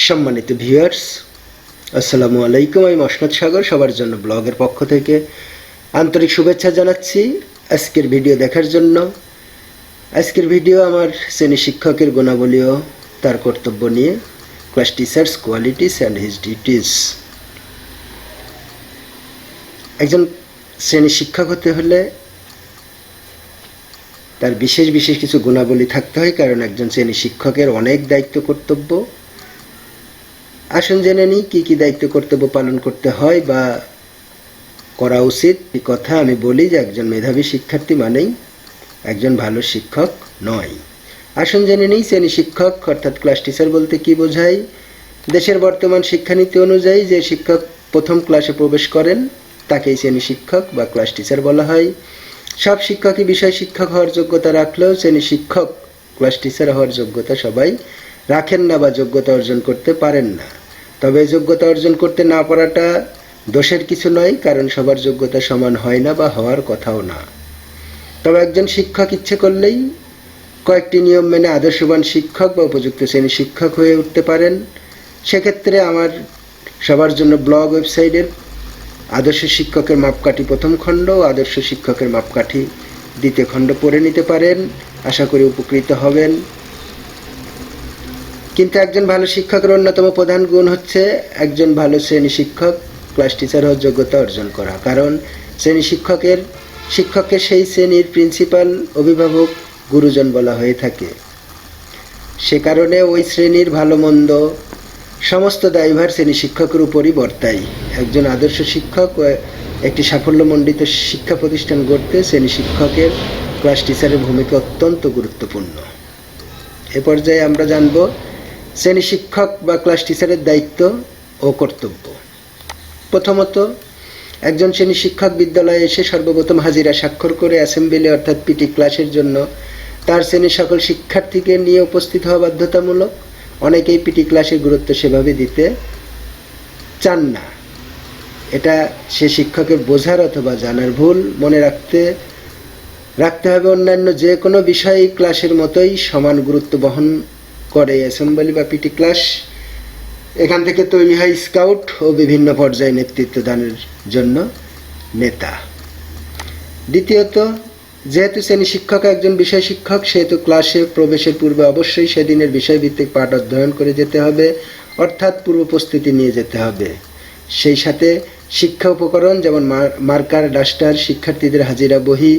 সম্মানিত ভিউয়ার্স, আসসালামু আলাইকুম। আমি মসনদ সাগর, সবার জন্য ব্লগের পক্ষ থেকে আন্তরিক শুভেচ্ছা জানাচ্ছি আজকের ভিডিও দেখার জন্য। আজকের ভিডিও আমার শ্রেণী শিক্ষকের গুণাবলী ও তার কর্তব্য নিয়ে, class teachers qualities and his duties. একজন শ্রেণী শিক্ষক হতে হলে তার বিশেষ বিশেষ কিছু গুণাবলী থাকতে হয়, কারণ একজন শ্রেণী শিক্ষকের অনেক দায়িত্ব কর্তব্য। আসুন জেনে নিই কী কী দায়িত্ব কর্তব্য পালন করতে হয় বা করা উচিত। এই কথা আমি বলি যে একজন মেধাবী শিক্ষার্থী মানেই একজন ভালো শিক্ষক নয়। আসুন জেনে নিই শ্রেণী শিক্ষক অর্থাৎ ক্লাস টিচার বলতে কী বোঝায়। দেশের বর্তমান শিক্ষানীতি অনুযায়ী যে শিক্ষক প্রথম ক্লাসে প্রবেশ করেন তাকেই শ্রেণী শিক্ষক বা ক্লাস টিচার বলা হয়। সব শিক্ষকই বিষয় শিক্ষক হওয়ার যোগ্যতা রাখলেও শ্রেণী শিক্ষক ক্লাস টিচার হওয়ার যোগ্যতা সবাই রাখেন না বা যোগ্যতা অর্জন করতে পারেন না। তবে যোগ্যতা অর্জন করতে না পারাটা দোষের কিছু নয়, কারণ সবার যোগ্যতা সমান হয় না বা হওয়ার কথাও না। তবে একজন শিক্ষক ইচ্ছে করলেই কয়েকটি নিয়ম মেনে আদর্শবান শিক্ষক বা উপযুক্ত শ্রেণী শিক্ষক হয়ে উঠতে পারেন। সেক্ষেত্রে আমার সবার জন্য ব্লগ ওয়েবসাইটের আদর্শ শিক্ষকের মাপকাঠি প্রথম খণ্ড ও আদর্শ শিক্ষকের মাপকাঠি দ্বিতীয় খণ্ড পড়ে নিতে পারেন। আশা করি উপকৃত হবেন। কিন্তু একজন ভালো শিক্ষকের অন্যতম প্রধান গুণ হচ্ছে একজন ভালো শ্রেণী শিক্ষক ক্লাস টিচার হওয়ার যোগ্যতা অর্জন করা। কারণ শ্রেণী শিক্ষককে সেই শ্রেণীর প্রিন্সিপাল, অভিভাবক, গুরুজন বলা হয়ে থাকে। সে কারণে ওই শ্রেণীর ভালো মন্দ সমস্ত দায়ভার শ্রেণী শিক্ষকের উপরই বর্তায়। একজন আদর্শ শিক্ষক ও একটি সাফল্যমণ্ডিত শিক্ষা প্রতিষ্ঠান গড়তে শ্রেণী শিক্ষকের ক্লাস টিচারের ভূমিকা অত্যন্ত গুরুত্বপূর্ণ। এ পর্যায়ে আমরা জানব শ্রেণী শিক্ষক বা ক্লাস টিচারের দায়িত্ব ও কর্তব্য। প্রথমত, একজন শ্রেণী শিক্ষক বিদ্যালয়ে এসে সর্বপ্রথম হাজিরা স্বাক্ষর করে অ্যাসেম্বলি অর্থাৎ পিটি ক্লাসের জন্য তার শ্রেণীর সকল শিক্ষার্থীকে নিয়ে উপস্থিত হওয়া বাধ্যতামূলক। অনেকেই পিটি ক্লাসের গুরুত্ব সেভাবে দিতে চান না। এটা সে শিক্ষকের বোঝার অথবা জানার ভুল। মনে রাখতে হবে অন্যান্য যে কোনো বিষয় ক্লাসের মতোই সমান গুরুত্ব বহন করে অ্যাসেম্বলি বা পিটি ক্লাস। এখান থেকে তৈরি হয় স্কাউট ও বিভিন্ন পর্যায়ে নেতৃত্ব দানের জন্য নেতা। দ্বিতীয়ত, যেহেতু শ্রেণী শিক্ষক একজন বিষয় শিক্ষক, সেহেতু ক্লাসে প্রবেশের পূর্বে অবশ্যই সেদিনের বিষয়ভিত্তিক পাঠ অধ্যয়ন করে যেতে হবে, অর্থাৎ পূর্ব প্রস্তুতি নিয়ে যেতে হবে। সেই সাথে শিক্ষা উপকরণ যেমন মার্কার, ডাস্টার, শিক্ষার্থীদের হাজিরা বহি,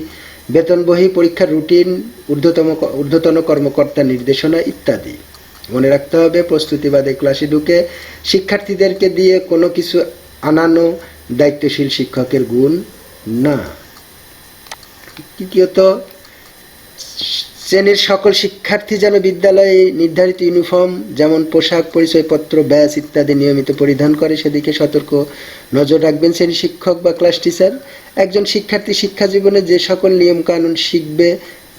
বেতন বহি, পরীক্ষার রুটিন, ঊর্ধ্বতন কর্মকর্তার নির্দেশনা ইত্যাদি। মনে রাখতে হবে প্রস্তুতিবাদে ক্লাসে ঢুকে শিক্ষার্থীদেরকে দিয়ে কোনো কিছু আনানো দায়িত্বশীল শিক্ষকের গুণ না। তৃতীয়ত, শ্রেণীর সকল শিক্ষার্থী যেন বিদ্যালয়ে নির্ধারিত ইউনিফর্ম যেমন পোশাক, পরিচয়পত্র, ব্যাজ ইত্যাদি নিয়মিত পরিধান করে, সেদিকে সতর্ক নজর রাখবেন শ্রেণী শিক্ষক বা ক্লাস টিচার। একজন শিক্ষার্থী শিক্ষা জীবনে যে সকল নিয়মকানুন শিখবে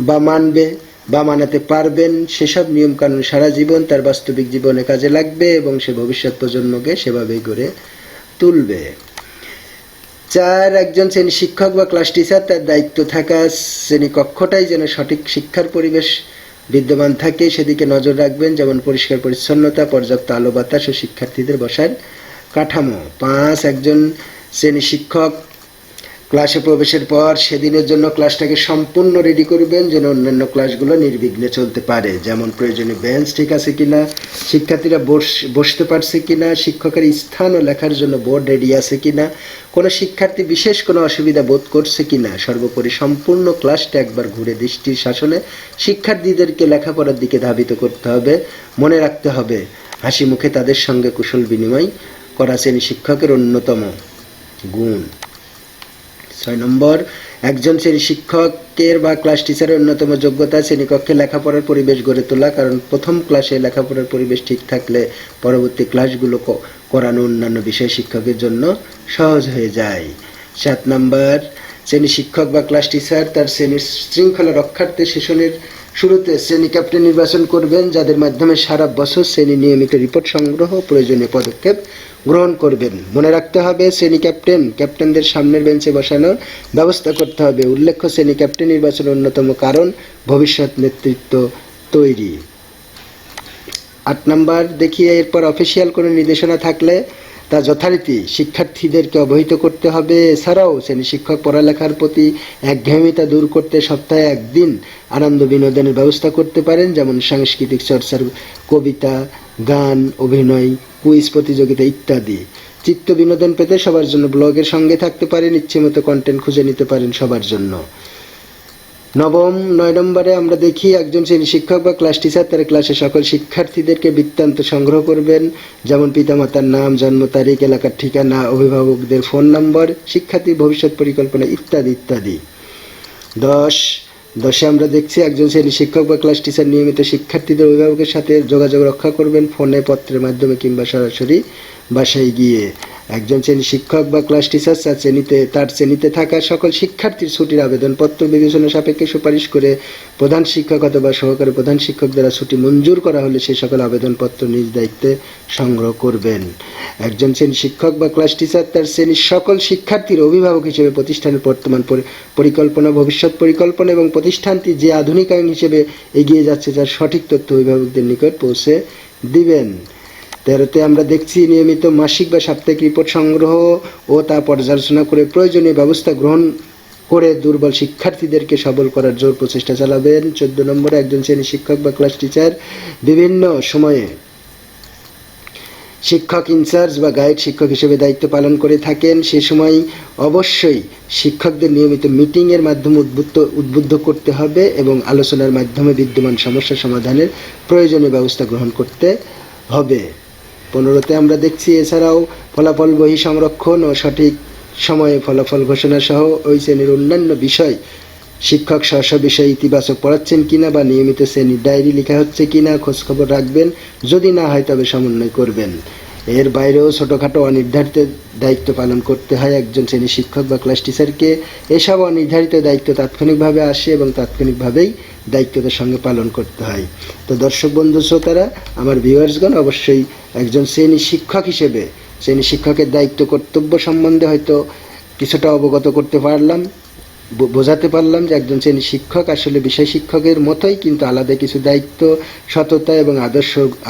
বা মানবে বা মানাতে পারবেন, সেসব নিয়মকানুন সারা জীবন তার বাস্তবিক জীবনে কাজে লাগবে এবং সে ভবিষ্যৎ প্রজন্মকে সেভাবেই গড়ে তুলবে। 4, একজন শ্রেণী শিক্ষক বা ক্লাস টিচার তার দায়িত্ব থাকা শ্রেণীকক্ষটাই যেন সঠিক শিক্ষার পরিবেশ বিদ্যমান থাকে সেদিকে নজর রাখবেন, যেমন পরিষ্কার পরিচ্ছন্নতা, পর্যাপ্ত আলো বাতাস ও শিক্ষার্থীদের বসার কাঠামো। 5, একজন শ্রেণী শিক্ষক ক্লাসে প্রবেশের পর সেদিনের জন্য ক্লাসটাকে সম্পূর্ণ রেডি করবেন যেন অন্যান্য ক্লাসগুলো নির্বিঘ্নে চলতে পারে, যেমন প্রয়োজনীয় বেঞ্চ ঠিক আছে কিনা, শিক্ষার্থীরা বসতে পারছে কিনা, শিক্ষকের স্থান ও লেখার জন্য বোর্ড রেডি আছে কিনা, কোনো শিক্ষার্থী বিশেষ কোনো অসুবিধা বোধ করছে কিনা। সর্বোপরি সম্পূর্ণ ক্লাসটা একবার ঘুরে দৃষ্টির শাসনে শিক্ষার্থীদেরকে লেখাপড়ার দিকে ধাবিত করতে হবে। মনে রাখতে হবে হাসি মুখে তাদের সঙ্গে কুশল বিনিময় করা শ্রেণী শিক্ষকের অন্যতম গুণ। 6 নম্বর, একজন শ্রেণী শিক্ষকের বা ক্লাস টিচারের অন্যতম যোগ্যতা শ্রেণীকক্ষে লেখাপড়ার পরিবেশ গড়ে তোলা, কারণ প্রথম ক্লাসে লেখাপড়ার পরিবেশ ঠিক থাকলে পরবর্তী ক্লাসগুলো করানো অন্যান্য বিষয় শিক্ষকের জন্য সহজ হয়ে যায়। 7 নম্বর, শ্রেণী শিক্ষক বা ক্লাস টিচার তার শ্রেণীর শৃঙ্খলা রক্ষার্থে সেশনের শুরুতে শ্রেণী ক্যাপ্টেন নির্বাচন করবেন, যাদের মাধ্যমে সারা বছর শ্রেণী নিয়মিত রিপোর্ট সংগ্রহ ও প্রয়োজনীয় পদক্ষেপ গ্রহণ করবেন। মনে রাখতে হবে শ্রেণী ক্যাপ্টেনদের সামনের বেঞ্চে বসানোর ব্যবস্থা করতে হবে। উল্লেখ্য, শ্রেণী ক্যাপ্টেন নির্বাচনের অন্যতম কারণ ভবিষ্যৎ নেতৃত্ব তৈরি। 8 নাম্বার দেখি, এরপর অফিসিয়াল কোনো নির্দেশনা থাকলে তা যথারীতি শিক্ষার্থীদেরকে অবহিত করতে হবে। এছাড়াও শ্রেণী শিক্ষক পড়ালেখার প্রতি একঘেয়েমিতা দূর করতে সপ্তাহে একদিন আনন্দ বিনোদনের ব্যবস্থা করতে পারেন, যেমন সাংস্কৃতিক চর্চার, কবিতা, গান, অভিনয়, কুইজ প্রতিযোগিতা ইত্যাদি। চিত্ত বিনোদন পেতে সবার জন্য ব্লগের সঙ্গে থাকতে পারেন, ইচ্ছেমতো কন্টেন্ট খুঁজে নিতে পারেন সবার জন্য। 9 নম্বরে আমরা দেখি, একজন শ্রেণী শিক্ষক বা ক্লাস টিচার তার ক্লাসে সকল শিক্ষার্থীদেরকে বৃত্তান্ত সংগ্রহ করবেন, যেমন পিতামাতার নাম, জন্ম তারিখ, এলাকার ঠিকানা, অভিভাবকদের ফোন নম্বর, শিক্ষার্থীর ভবিষ্যৎ পরিকল্পনা ইত্যাদি ইত্যাদি। 10 আমরা দেখছি, একজন শ্রেণী শিক্ষক বা ক্লাস টিচার নিয়মিত শিক্ষার্থীদের অভিভাবকের সাথে যোগাযোগ রক্ষা করবেন, ফোনে, পত্রের মাধ্যমে কিংবা সরাসরি বাসায় গিয়ে। একজন শ্রেণী শিক্ষক বা ক্লাস টিচার তার শ্রেণীতে থাকা সকল শিক্ষার্থীর ছুটির আবেদনপত্র বিবেচনা সাপেক্ষে সুপারিশ করে প্রধান শিক্ষক অথবা সহকারী প্রধান শিক্ষক দ্বারা ছুটি মঞ্জুর করা হলে সেই সকল আবেদনপত্র নিজ দায়িত্বে সংগ্রহ করবেন। একজন শ্রেণী শিক্ষক বা ক্লাস টিচার তার শ্রেণীর সকল শিক্ষার্থীর অভিভাবক হিসেবে প্রতিষ্ঠানের বর্তমান পরিকল্পনা, ভবিষ্যৎ পরিকল্পনা এবং প্রতিষ্ঠানটি যে আধুনিকায়ন হিসেবে এগিয়ে যাচ্ছে তার সঠিক তথ্য অভিভাবকদের নিকট পৌঁছে দিবেন। 13 আমরা দেখছি, নিয়মিত মাসিক বা সাপ্তাহিক রিপোর্ট সংগ্রহ ও তা পর্যালোচনা করে প্রয়োজনীয় ব্যবস্থা গ্রহণ করে দুর্বল শিক্ষার্থীদেরকে সবল করার জোর প্রচেষ্টা চালাবেন। 14 নম্বরে, একজন শ্রেণী শিক্ষক বা ক্লাস টিচার বিভিন্ন সময়ে শিক্ষক ইনচার্জ বা গাইড শিক্ষক হিসেবে দায়িত্ব পালন করে থাকেন। সে সময় অবশ্যই শিক্ষকদের নিয়মিত মিটিংয়ের মাধ্যমে উদ্বুদ্ধ করতে হবে এবং আলোচনার মাধ্যমে বিদ্যমান সমস্যা সমাধানের প্রয়োজনীয় ব্যবস্থা গ্রহণ করতে হবে। 15 আমরা দেখছি, এছাড়াও ফলাফল বহি সংরক্ষণ ও সঠিক সময়ে ফলাফল ঘোষণা সহ ওই শ্রেণীর অন্যান্য বিষয়, শিক্ষক স্ব বিষয়ে ইতিবাচক পড়াচ্ছেন কিনা বা নিয়মিত শ্রেণীর ডায়েরি লেখা হচ্ছে কিনা খোঁজখবর রাখবেন, যদি না হয় তবে সমন্বয় করবেন। এর বাইরেও ছোটোখাটো অনির্ধারিত দায়িত্ব পালন করতে হয় একজন শ্রেণী শিক্ষক বা ক্লাস টিচারকে। এসব অনির্ধারিত দায়িত্ব তাৎক্ষণিকভাবে আসে এবং তাৎক্ষণিকভাবেই দায়িত্বদের সঙ্গে পালন করতে হয়। তো দর্শক বন্ধু শ্রোতারা, আমার ভিউয়ার্সগণ, অবশ্যই একজন শ্রেণী শিক্ষক হিসেবে শ্রেণী শিক্ষকের দায়িত্ব কর্তব্য সম্বন্ধে হয়তো কিছুটা অবগত করতে পারলাম, বোঝাতে পারলাম যে একজন শ্রেণী শিক্ষক আসলে বিষয় শিক্ষকের মতোই, কিন্তু আলাদা কিছু দায়িত্ব, সততা এবং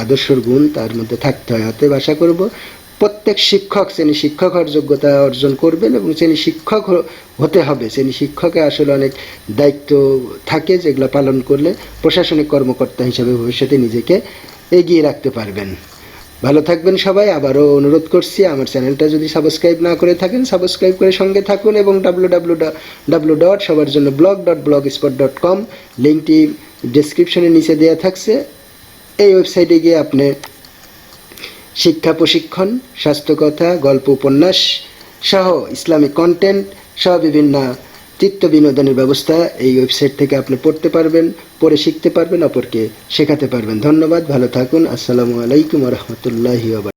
আদর্শর গুণ তার মধ্যে থাকতে হয়। অতএব আশা করব প্রত্যেক শিক্ষক শ্রেণী শিক্ষক হওয়ার যোগ্যতা অর্জন করবেন এবং শ্রেণী শিক্ষক হতে হবে। শ্রেণী শিক্ষকে আসলে অনেক দায়িত্ব থাকে, যেগুলো পালন করলে প্রশাসনিক কর্মকর্তা হিসেবে ভবিষ্যতে নিজেকে এগিয়ে রাখতে পারবেন। ভালো থাকবেন সবাই। আবারও অনুরোধ করছি, আমার চ্যানেলটা যদি সাবস্ক্রাইব না করে থাকেন, সাবস্ক্রাইব করে সঙ্গে থাকুন এবং www.sobar.blog.blogspot.com লিঙ্কটি ডেসক্রিপশনের নিচে দেওয়া থাকছে। এই ওয়েবসাইটে গিয়ে আপনি শিক্ষা প্রশিক্ষণ, স্বাস্থ্যকথা, গল্প, উপন্যাস সহ ইসলামিক কন্টেন্ট সহ বিভিন্ন চিত্ত বিনোদনের ব্যবস্থা এই ওয়েবসাইট থেকে আপনি পড়তে পারবেন, পড়ে শিখতে পারবেন, অপরকে শেখাতে পারবেন। ধন্যবাদ, ভালো থাকুন। আসসালামু আলাইকুম ওয়া রাহমাতুল্লাহি ওয়া বারাকাতুহু।